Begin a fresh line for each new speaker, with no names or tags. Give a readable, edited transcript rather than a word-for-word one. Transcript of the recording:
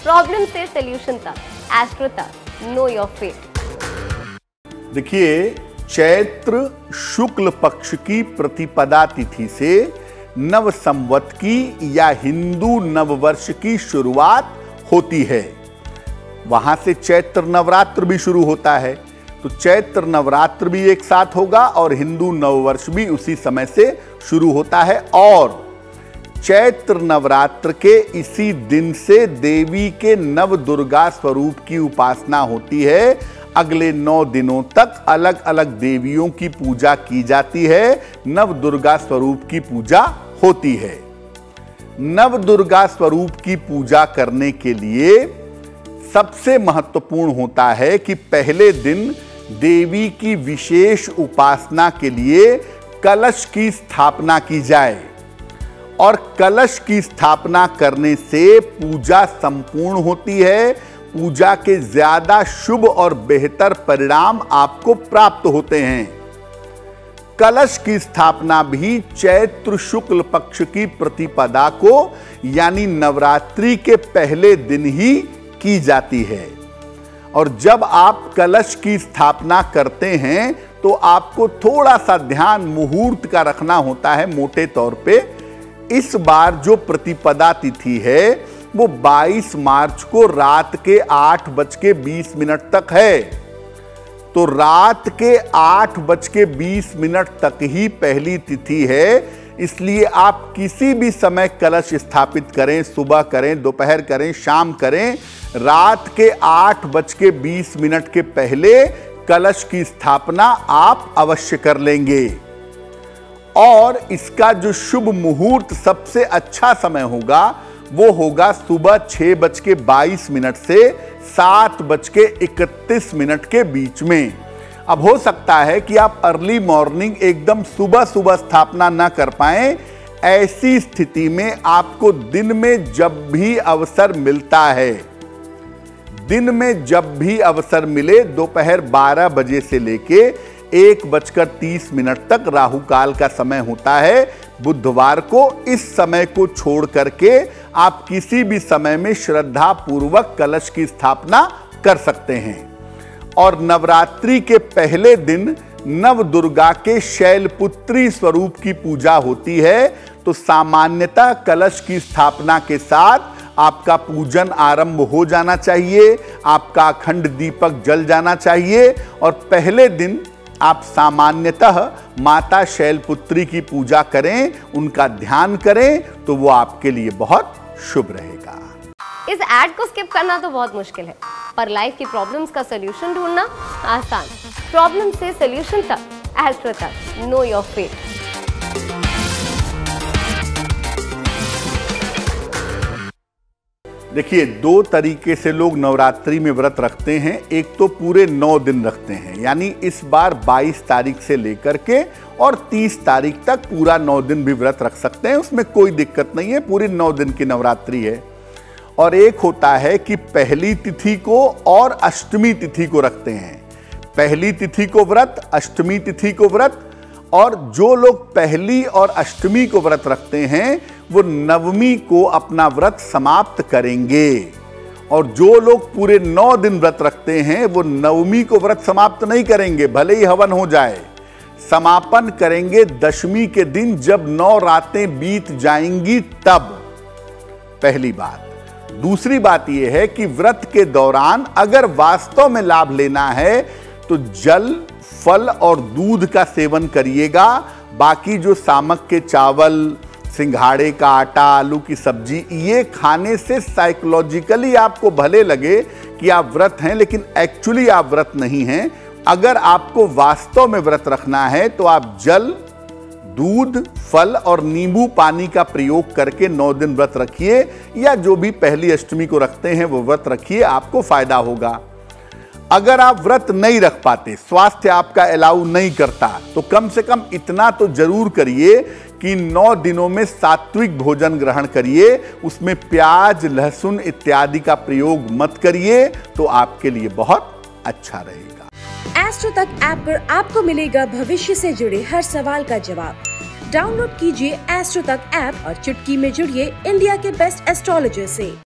Problem से solution तक, astro तक, नो योर फेट।
देखिए, चैत्र शुक्ल पक्ष की प्रतिपदा तिथि से नव संवत की या हिंदू नववर्ष की शुरुआत होती है। वहां से चैत्र नवरात्र भी शुरू होता है। तो चैत्र नवरात्र भी एक साथ होगा और हिंदू नववर्ष भी उसी समय से शुरू होता है। और चैत्र नवरात्र के इसी दिन से देवी के नव दुर्गा स्वरूप की उपासना होती है। अगले 9 दिनों तक अलग अलग देवियों की पूजा की जाती है। नव दुर्गा स्वरूप की पूजा होती है। नव दुर्गा स्वरूप की पूजा करने के लिए सबसे महत्वपूर्ण होता है कि पहले दिन देवी की विशेष उपासना के लिए कलश की स्थापना की जाए। और कलश की स्थापना करने से पूजा संपूर्ण होती है। पूजा के ज्यादा शुभ और बेहतर परिणाम आपको प्राप्त होते हैं। कलश की स्थापना भी चैत्र शुक्ल पक्ष की प्रतिपदा को यानी नवरात्रि के पहले दिन ही की जाती है। और जब आप कलश की स्थापना करते हैं तो आपको थोड़ा सा ध्यान मुहूर्त का रखना होता है। मोटे तौर पे इस बार जो प्रतिपदा तिथि है वो 22 मार्च को रात के 8:20 तक है। तो रात के 8:20 तक ही पहली तिथि है। इसलिए आप किसी भी समय कलश स्थापित करें, सुबह करें, दोपहर करें, शाम करें, रात के 8:20 के पहले कलश की स्थापना आप अवश्य कर लेंगे। और इसका जो शुभ मुहूर्त सबसे अच्छा समय होगा वो होगा सुबह 6:22 से 7:31 के बीच में। अब हो सकता है कि आप अर्ली मॉर्निंग एकदम सुबह सुबह स्थापना ना कर पाएं। ऐसी स्थिति में आपको दिन में जब भी अवसर मिलता है, दिन में जब भी अवसर मिले, दोपहर 12 बजे से लेके 1:30 तक राहु काल का समय होता है। बुधवार को इस समय को छोड़ करके आप किसी भी समय में श्रद्धा पूर्वक कलश की स्थापना कर सकते हैं। और नवरात्रि के पहले दिन नव दुर्गा के शैलपुत्री स्वरूप की पूजा होती है। तो सामान्यतः कलश की स्थापना के साथ आपका पूजन आरंभ हो जाना चाहिए, आपका अखंड दीपक जल जाना चाहिए। और पहले दिन आप सामान्यतः माता शैलपुत्री की पूजा करें, उनका ध्यान करें, तो वो आपके लिए बहुत शुभ रहेगा।
इस ऐड को स्किप करना तो बहुत मुश्किल है, पर लाइफ की प्रॉब्लम्स का सलूशन ढूंढना आसान। प्रॉब्लम से सलूशन तक, एस्ट्रो तक, नो योर फेट।
देखिए, 2 तरीके से लोग नवरात्रि में व्रत रखते हैं। एक तो पूरे 9 दिन रखते हैं, यानी इस बार 22 तारीख से लेकर के और 30 तारीख तक पूरा 9 दिन भी व्रत रख सकते हैं, उसमें कोई दिक्कत नहीं है, पूरी 9 दिन की नवरात्रि है। और एक होता है कि पहली तिथि को और अष्टमी तिथि को रखते हैं। पहली तिथि को व्रत, अष्टमी तिथि को व्रत। और जो लोग पहली और अष्टमी को व्रत रखते हैं वो नवमी को अपना व्रत समाप्त करेंगे। और जो लोग पूरे 9 दिन व्रत रखते हैं वो नवमी को व्रत समाप्त नहीं करेंगे, भले ही हवन हो जाए। समापन करेंगे दशमी के दिन, जब 9 रातें बीत जाएंगी तब। पहली बात। दूसरी बात यह है कि व्रत के दौरान अगर वास्तव में लाभ लेना है तो जल, फल और दूध का सेवन करिएगा। बाकी जो सामक के चावल, सिंघाड़े का आटा, आलू की सब्जी, ये खाने से साइकोलॉजिकली आपको भले लगे कि आप व्रत हैं, लेकिन एक्चुअली आप व्रत नहीं हैं। अगर आपको वास्तव में व्रत रखना है तो आप जल, दूध, फल और नींबू पानी का प्रयोग करके 9 दिन व्रत रखिए, या जो भी पहली अष्टमी को रखते हैं वो व्रत रखिए, आपको फायदा होगा। अगर आप व्रत नहीं रख पाते, स्वास्थ्य आपका अलाउ नहीं करता, तो कम से कम इतना तो जरूर करिए कि 9 दिनों में सात्विक भोजन ग्रहण करिए। उसमें प्याज, लहसुन इत्यादि का प्रयोग मत करिए, तो आपके लिए बहुत अच्छा रहेगा।
एस्ट्रो तक ऐप पर आपको मिलेगा भविष्य से जुड़े हर सवाल का जवाब। डाउनलोड कीजिए एस्ट्रो तक ऐप और चुटकी में जुड़िए इंडिया के बेस्ट एस्ट्रोलॉजर से।